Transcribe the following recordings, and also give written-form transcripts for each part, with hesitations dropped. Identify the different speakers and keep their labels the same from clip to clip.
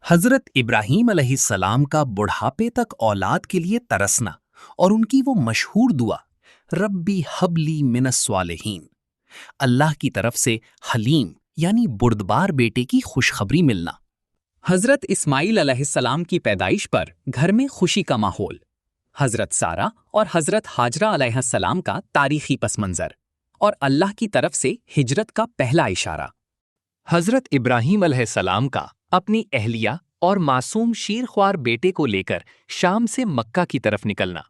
Speaker 1: حضرت ابراہیم علیہ السلام کا بڑھاپے تک اولاد کے لیے ترسنا اور ان کی وہ مشہور دعا ربی حبلی من الصالحین، اللہ کی طرف سے حلیم یعنی بردبار بیٹے کی خوشخبری ملنا۔
Speaker 2: حضرت اسماعیل علیہ السلام کی پیدائش پر گھر میں خوشی کا ماحول، حضرت سارہ اور حضرت ہاجرہ علیہ السلام کا تاریخی پس منظر اور اللہ کی طرف سے ہجرت کا پہلا اشارہ۔
Speaker 3: حضرت ابراہیم علیہ السلام کا اپنی اہلیہ اور معصوم شیرخوار بیٹے کو لے کر شام سے مکہ کی طرف نکلنا،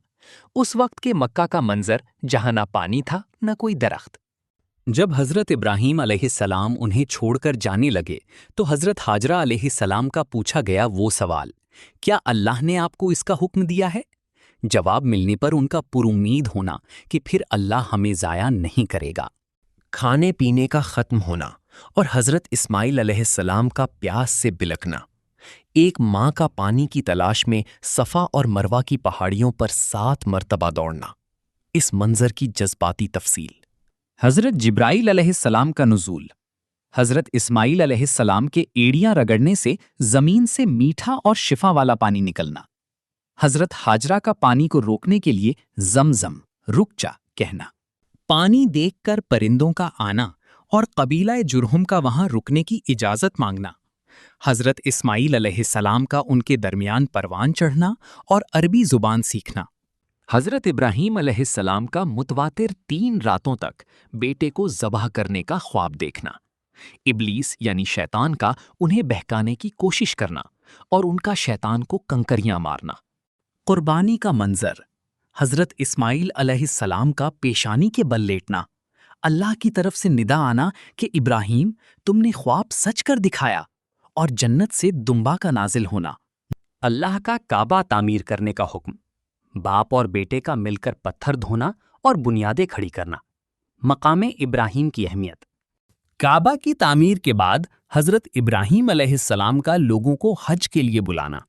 Speaker 3: اس وقت کے مکہ کا منظر جہاں نہ پانی تھا نہ کوئی درخت۔
Speaker 2: جب حضرت ابراہیم علیہ السلام انہیں چھوڑ کر جانے لگے تو حضرت ہاجرہ علیہ السلام کا پوچھا گیا وہ سوال، کیا اللہ نے آپ کو اس کا حکم دیا ہے؟ جواب ملنے پر ان کا پرامید ہونا کہ پھر اللہ ہمیں ضائع نہیں کرے گا۔
Speaker 4: کھانے پینے کا ختم ہونا اور حضرت اسماعیل علیہ السلام کا پیاس سے بلکنا، ایک ماں کا پانی کی تلاش میں صفا اور مروہ کی پہاڑیوں پر 7 مرتبہ دوڑنا، اس منظر کی جذباتی تفصیل۔
Speaker 2: حضرت جبرائیل علیہ السلام کا نزول، حضرت اسماعیل علیہ السلام کے ایڑیاں رگڑنے سے زمین سے میٹھا اور شفا والا پانی نکلنا، حضرت ہاجرہ کا پانی کو روکنے کے لیے زمزم رک جا کہنا، پانی دیکھ کر پرندوں کا آنا اور قبیلہ جرہم کا وہاں رکنے کی اجازت مانگنا، حضرت اسماعیل علیہ السلام کا ان کے درمیان پروان چڑھنا اور عربی زبان سیکھنا،
Speaker 3: حضرت ابراہیم علیہ السلام کا متواتر 3 راتوں تک بیٹے کو ذبح کرنے کا خواب دیکھنا، ابلیس یعنی شیطان کا انہیں بہکانے کی کوشش کرنا اور ان کا شیطان کو کنکریاں مارنا۔
Speaker 1: قربانی کا منظر، حضرت اسماعیل علیہ السلام کا پیشانی کے بل لیٹنا، اللہ کی طرف سے ندا آنا کہ ابراہیم تم نے خواب سچ کر دکھایا، اور جنت سے دمبا کا نازل ہونا۔
Speaker 2: اللہ کا کعبہ تعمیر کرنے کا حکم، باپ اور بیٹے کا مل کر پتھر دھونا اور بنیادیں کھڑی کرنا، مقام ابراہیم کی اہمیت۔
Speaker 1: کعبہ کی تعمیر کے بعد حضرت ابراہیم علیہ السلام کا لوگوں کو حج کے لیے بلانا،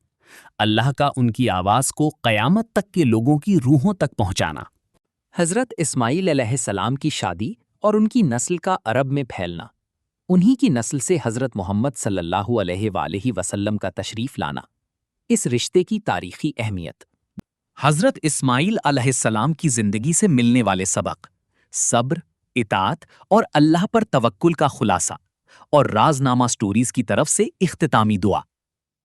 Speaker 1: اللہ کا ان کی آواز کو قیامت تک کے لوگوں کی روحوں تک پہنچانا۔
Speaker 2: حضرت اسماعیل علیہ السلام کی شادی اور ان کی نسل کا عرب میں پھیلنا، انہی کی نسل سے حضرت محمد صلی اللہ علیہ وآلہ وسلم کا تشریف لانا، اس رشتے کی تاریخی اہمیت۔
Speaker 1: حضرت اسماعیل علیہ السلام کی زندگی سے ملنے والے سبق، صبر، اطاعت اور اللہ پر توکل کا خلاصہ، اور رازنامہ سٹوریز کی طرف سے اختتامی دعا۔